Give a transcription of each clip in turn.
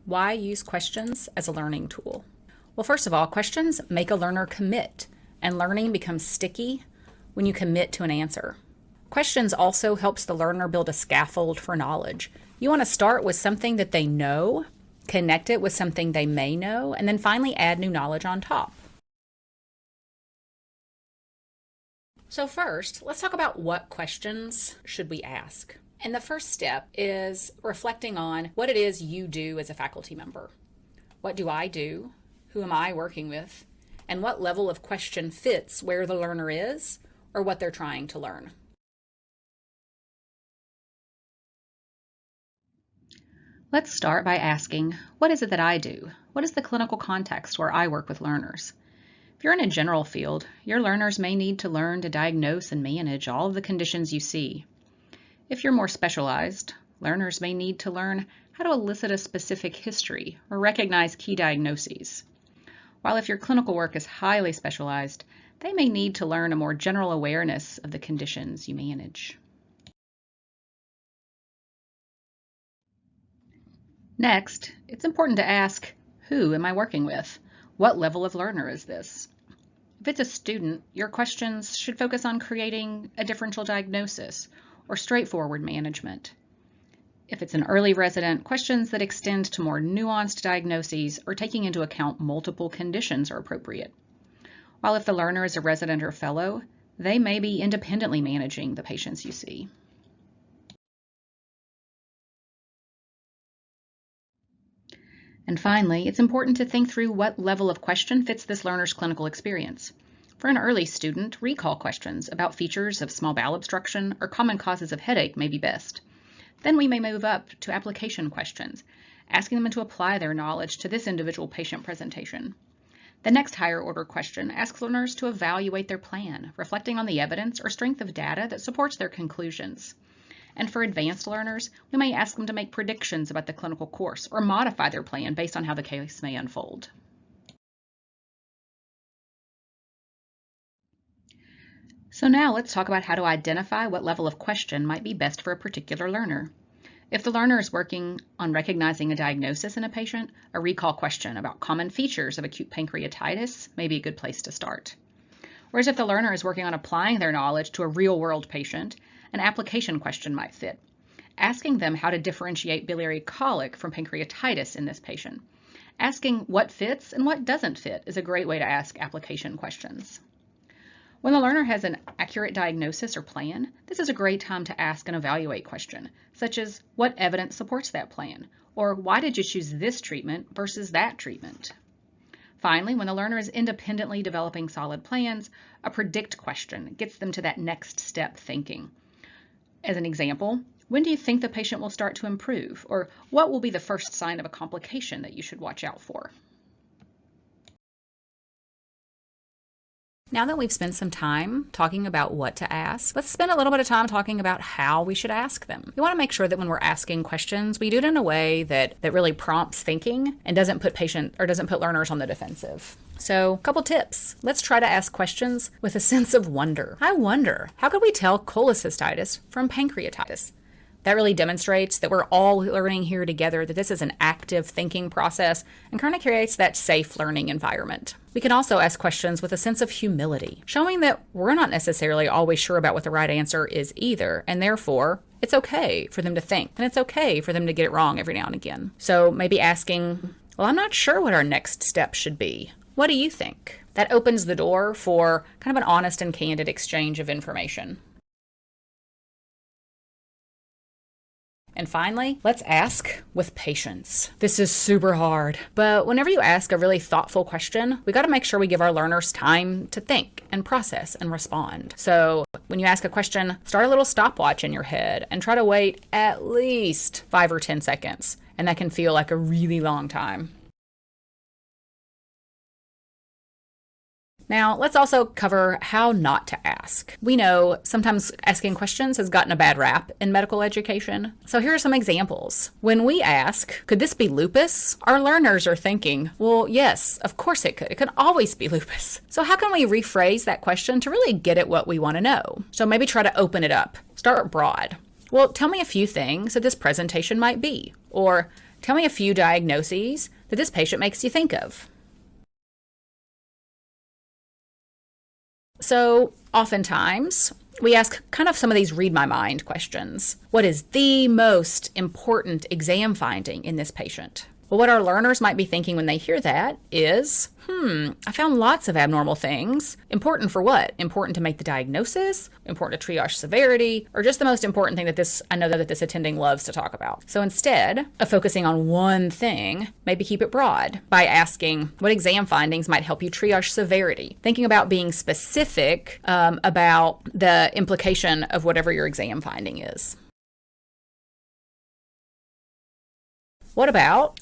Why use questions as a learning tool? Well, first of all, questions make a learner commit, and learning becomes sticky when you commit to an answer. Questions also helps the learner build a scaffold for knowledge. You want to start with something that they know, connect it with something they may know, and then finally add new knowledge on top. So first, let's talk about what questions should we ask. And the first step is reflecting on what it is you do as a faculty member. What do I do? Who am I working with? And what level of question fits where the learner is or what they're trying to learn? Let's start by asking, what is it that I do? What is the clinical context where I work with learners? If you're in a general field, your learners may need to learn to diagnose and manage all of the conditions you see. If you're more specialized, learners may need to learn how to elicit a specific history or recognize key diagnoses. While if your clinical work is highly specialized, they may need to learn a more general awareness of the conditions you manage. Next, it's important to ask, who am I working with? What level of learner is this? If it's a student, your questions should focus on creating a differential diagnosis or straightforward management. If it's an early resident, questions that extend to more nuanced diagnoses or taking into account multiple conditions are appropriate. While if the learner is a resident or fellow, they may be independently managing the patients you see. And finally, it's important to think through what level of question fits this learner's clinical experience. For an early student, recall questions about features of small bowel obstruction or common causes of headache may be best. Then we may move up to application questions, asking them to apply their knowledge to this individual patient presentation. The next higher order question asks learners to evaluate their plan, reflecting on the evidence or strength of data that supports their conclusions. And for advanced learners, we may ask them to make predictions about the clinical course or modify their plan based on how the case may unfold. So now let's talk about how to identify what level of question might be best for a particular learner. If the learner is working on recognizing a diagnosis in a patient, a recall question about common features of acute pancreatitis may be a good place to start. Whereas if the learner is working on applying their knowledge to a real-world patient, an application question might fit, asking them how to differentiate biliary colic from pancreatitis in this patient. Asking what fits and what doesn't fit is a great way to ask application questions. When the learner has an accurate diagnosis or plan, this is a great time to ask an evaluate question, such as what evidence supports that plan, or why did you choose this treatment versus that treatment? Finally, when the learner is independently developing solid plans, a predict question gets them to that next step thinking. As an example, when do you think the patient will start to improve? Or what will be the first sign of a complication that you should watch out for? Now that we've spent some time talking about what to ask, let's spend a little bit of time talking about how we should ask them. We want to make sure that when we're asking questions, we do it in a way that really prompts thinking and doesn't put learners on the defensive. So, a couple tips. Let's try to ask questions with a sense of wonder. I wonder, how could we tell cholecystitis from pancreatitis? That really demonstrates that we're all learning here together, that this is an active thinking process and kind of creates that safe learning environment. We can also ask questions with a sense of humility, showing that we're not necessarily always sure about what the right answer is either, and therefore, it's okay for them to think, and it's okay for them to get it wrong every now and again. So maybe asking, well, I'm not sure what our next step should be. What do you think? That opens the door for kind of an honest and candid exchange of information. And finally, let's ask with patience. This is super hard, but whenever you ask a really thoughtful question, we got to make sure we give our learners time to think and process and respond. So when you ask a question, start a little stopwatch in your head and try to wait at least 5 or 10 seconds. And that can feel like a really long time. Now, let's also cover how not to ask. We know sometimes asking questions has gotten a bad rap in medical education. So here are some examples. When we ask, could this be lupus? Our learners are thinking, well, yes, of course it could. It could always be lupus. So how can we rephrase that question to really get at what we want to know? So maybe try to open it up. Start broad. Well, tell me a few things that this presentation might be. Or Tell me a few diagnoses that this patient makes you think of. So oftentimes we ask kind of some of these read my mind questions. What is the most important exam finding in this patient? Well, what our learners might be thinking when they hear that is, I found lots of abnormal things. Important for what? Important to make the diagnosis, important to triage severity, or just the most important thing that I know that this attending loves to talk about. So instead of focusing on one thing, maybe keep it broad by asking what exam findings might help you triage severity, thinking about being specific about the implication of whatever your exam finding is. What about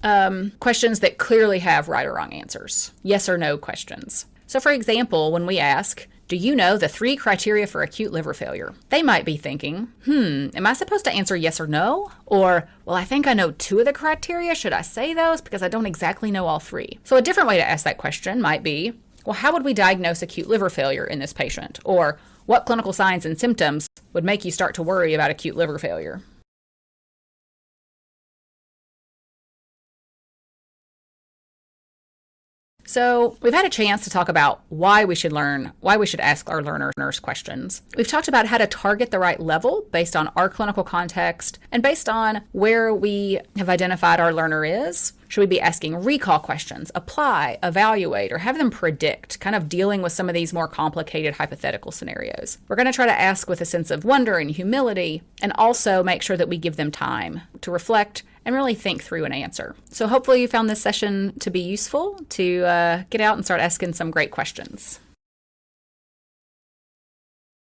questions that clearly have right or wrong answers? Yes or no questions. So for example, when we ask, do you know the 3 criteria for acute liver failure? They might be thinking, am I supposed to answer yes or no? Or, well, I think I know 2 of the criteria. Should I say those? Because I don't exactly know all 3. So a different way to ask that question might be, well, how would we diagnose acute liver failure in this patient? Or what clinical signs and symptoms would make you start to worry about acute liver failure? So we've had a chance to talk about why we should ask our learners questions. We've talked about how to target the right level based on our clinical context and based on where we have identified our learner is. Should we be asking recall questions, apply, evaluate, or have them predict, kind of dealing with some of these more complicated hypothetical scenarios? We're going to try to ask with a sense of wonder and humility, and also make sure that we give them time to reflect and really think through an answer. So hopefully you found this session to be useful to get out and start asking some great questions.